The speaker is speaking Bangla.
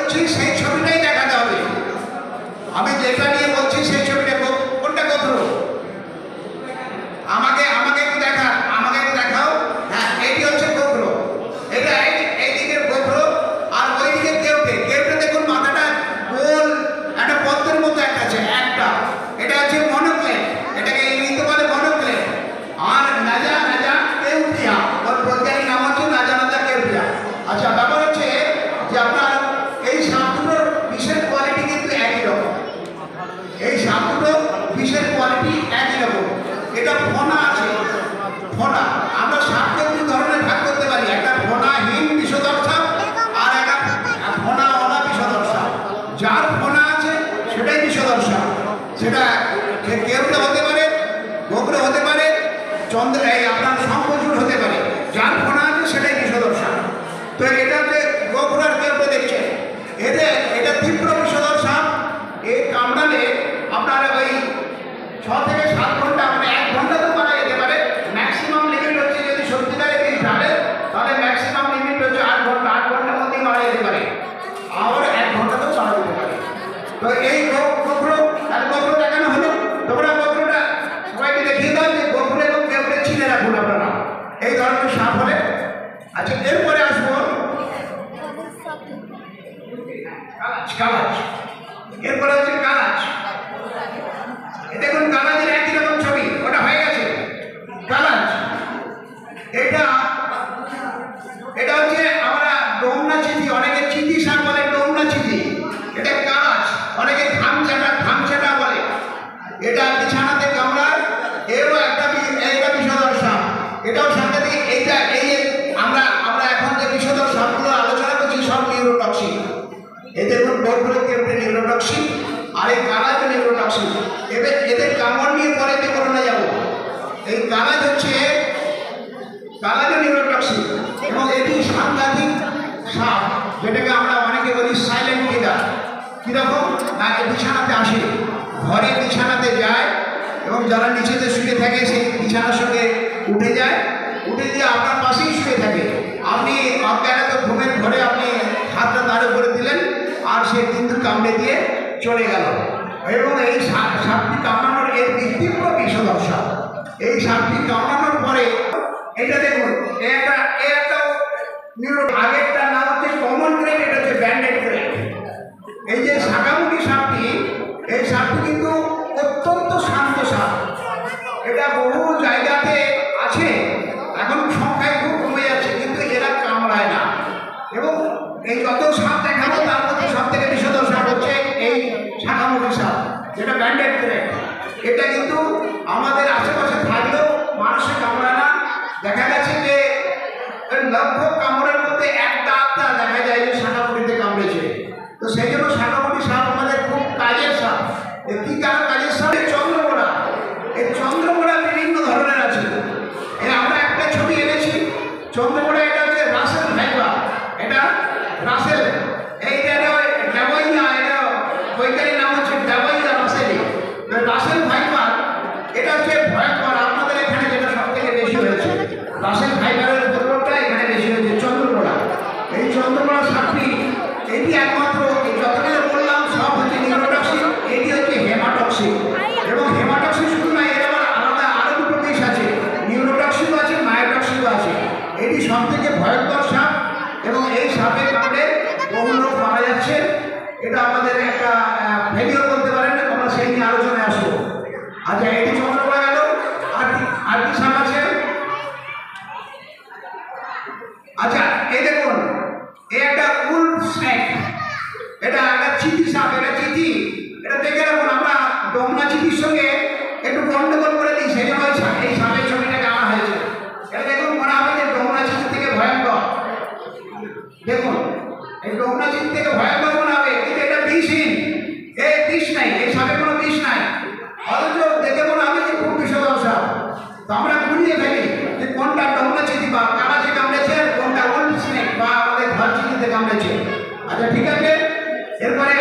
বলছি সেই ছবিটাই দেখাতে হবে। আমি যেটা নিয়ে বলছি সেই ছবিটা কোনটা গোত্র আমাকে একটু দেখাও। হ্যাঁ, এটি হচ্ছে গোত্র। এটা এইদিকে গোত্র আর ওইদিকে কেউটে দেখুন মাথাটা গোল একটা পদ্মের মতো একটা আছে একটা, এটা হচ্ছে মনোক্লেট, এটাকে ইংরেজিতে বলে মনোক্লেট। আর নাজা কেউটিয়া, ওর বৈজ্ঞানিক নাম হচ্ছে নাজা কেউটিয়া। আচ্ছা, ব্যাপার হচ্ছে যে আপনার এই সাপ দুটোর বিষের কোয়ালিটি কিন্তু একই রকম। এই সাপ দুটো বিষের কোয়ালিটি একই রকম। এটা ফনা আছে, ফনা। আমরা সাপকে দুই ধরনের ভাগ করতে পারি, একটা ফনাহীন বিষধর সাপ আর একটা ফনাওয়ালা বিষধর সাপ। যার ফনা আছে সেটাই বিষধর সাপ, সেটা কেউটা হতে পারে, গোবরে হতে পারে, আপনার শঙ্খচূড় হতে পারে। যার ফনা আছে সেটাই বিষধর সাপ। তো এটা যে গোবর আর কেউটা দেখছে, এটা তীব্র বিষধর সাপ। এই কামড়ালে আপনার ওই 6 থেকে 7 ঘন্টা, মানে 1 ঘন্টা তো মারা যেতে পারে। ম্যাক্সিমাম লিমিট হচ্ছে যদি সত্যিকারে বিষ ঢালে তাহলে ম্যাক্সিমাম লিমিট হচ্ছে 8 ঘন্টা। 8 ঘন্টার মধ্যেই মারা যেতে পারে, আর 1 ঘন্টা তো মারা যেতে পারে। তো এই গোবর দেখানো হলো। তোমরা গোবরটা সবাইকে দেখিয়ে দাও যে গোবর এবং কেউটে চিনে রাখুন আপনারা এই ধরনের সাপ হলে। আচ্ছা, এরপরে আসবো কালাজ। এরপরে হচ্ছে কালাজ। দেখুন কালাজের একই রকম ছবি, ওটা হয়ে গেছে কালাজ। এটা হচ্ছে আমরা ডোমনা চিঠি, অনেকে চিঠি সাপ বলে, ডোমনা চিঠি। এটা কালাজ, অনেকে ঘামচাটা বলে। এটা বিছানাতে কামড়ায়, এরও একটা বিষধর সাপ। এটাও সাংঘাতিক। আমরা এখন যে বিষধর সাপগুলো আলোচনা করছি সব নিউরোটক্সিক। এদের গোবরে কেউটে নিউরোটক্সিক, আর এই কালাজ নিউরোটক্সিক। এদের কামড় নিয়ে পরে করোনা যাব। এই কালাজ হচ্ছে নিউরোটক্সিক এবং এটি সাংঘাতিক সাপ, যেটাকে আমরা অনেকে বলি সাইলেন্ট কিলার। কীরকম না, বিছানাতে আসে, ঘরে বিছানাতে যায় এবং যারা নিচেতে শুয়ে থাকে সেই বিছানার সঙ্গে উঠে যায়, উঠে দিয়ে আপনার পাশেই শুয়ে থাকে। আপনি অজ্ঞানত ঘুমের ঘরে আপনি হাতটা তার উপরে দিলেন আর সে কিন্তু কামড়ে দিয়ে চলে গেল। এবং এই সাপটি কামড়ানোর এর তীব্র বিষধর সাপ। এই সাপটি কামড়ানোর পরে এটা দেখুন, একটা আগেরটার নাম হচ্ছে কমন ক্রেট, এটা হচ্ছে ব্যান্ডেড ক্রেট। এই যে শাঁখামুখী সাপটি, এই সাপটি কিন্তু অত্যন্ত শান্ত সাপ। এটা বহু জায়গাতে আছে, এখন সংখ্যায় খুব কমে যাচ্ছে, কিন্তু এরা কামড়ায় না। এবং এই যত সাপ দেখাবো তার মধ্যে সব থেকে বিষধর সাপ হচ্ছে এই শাঁখামুখী সাপ, যেটা ব্যান্ডেড ক্রেট। এটা কিন্তু আমাদের আশেপাশে থাকলেও মানুষে কামড়ায় না। দেখা গেছে যে লক্ষ কামড়ের মধ্যে একটা আধটা দেখা যায় যে শাঁখামুখিতে কামড়েছে। তো সেই জন্য শাঁখামুখী সাপ আমাদের খুব কাজের সাপ। কি কাজের সাপ? চন্দ্রমোড়া। এই চন্দ্রমোড়া বিভিন্ন ধরনের আছে। আমরা একটা ছবি এনেছি চন্দ্রমোড়া। এটা হচ্ছে রাসেল ভাইপার, এটা রাসেল। এইটা ডাবইয়া, এটা বৈজ্ঞানিক নাম হচ্ছে ডাবইয়া রাসেলি। রাসেল ভাইপার এটা হচ্ছে ভয়ঙ্কর। আপনাদের এখানে যেটা সব থেকে বেশি হয়েছে, রাসেল ভাইপারের উপদ্রবটা এখানে বেশি হয়েছে চন্দ্রমোড়া। এই চন্দ্রমোড়া সাপটি, এটি একমাত্র যতগুলো বললাম সব হচ্ছে নিউরোটক্সিক, এটি হচ্ছে হেমাটক্সিক। এবং হেমাটক্সিক শুধু না, এর আবার আলাদা আরও দুটো বিষ আছে, নিউরোটক্সিকও আছে, মায়োটক্সিকও আছে। এটি সব থেকে ভয়ঙ্কর সাপ এবং এই সাপের কামড়ে বহু লোক মারা যাচ্ছে। এটা আমাদের একটা ফেলিওর বলতে পারেন, আমরা সেই নিয়ে আলোচনায় আসবো। আচ্ছা, এটি চন্দ্রমোড়া গেল। আর কি সাপ আছে? আচ্ছা, এই দেখুন, এই একটা উলফ স্নেক, এটা একটা চিঠি সাপ। এটা চিঠি, এটা দেখে রাখুন। আমরা ডোমনা চিঠির সঙ্গে একটু গন্ডগোল করে দিই, সেই জন্য এই সাপের ছবিটাকে আনা হয়েছে। এটা দেখুন, মনে হবে যে ডোমনা চিঠি থেকে ভয়ঙ্কর। দেখুন, এই ডোমনা চিঠি থেকে ভয়ঙ্কর মনে হবে, কিন্তু এটা বিষহীন। এই বিষ নাই, এই সাপে কোনো বিষ নাই, অথচ দেখে মনে হবে যে খুব বিষধর সাপ। তো আমরা গুলিয়ে ফেলি যে কোনটা ডোমনা চিঠি বা কালাচে কামড়েছে, কোনটা উলফ স্নেক বা আমাদের ঘর চিঠিতে কামড়েছে। আচ্ছা, ঠিক আছে। এরপরে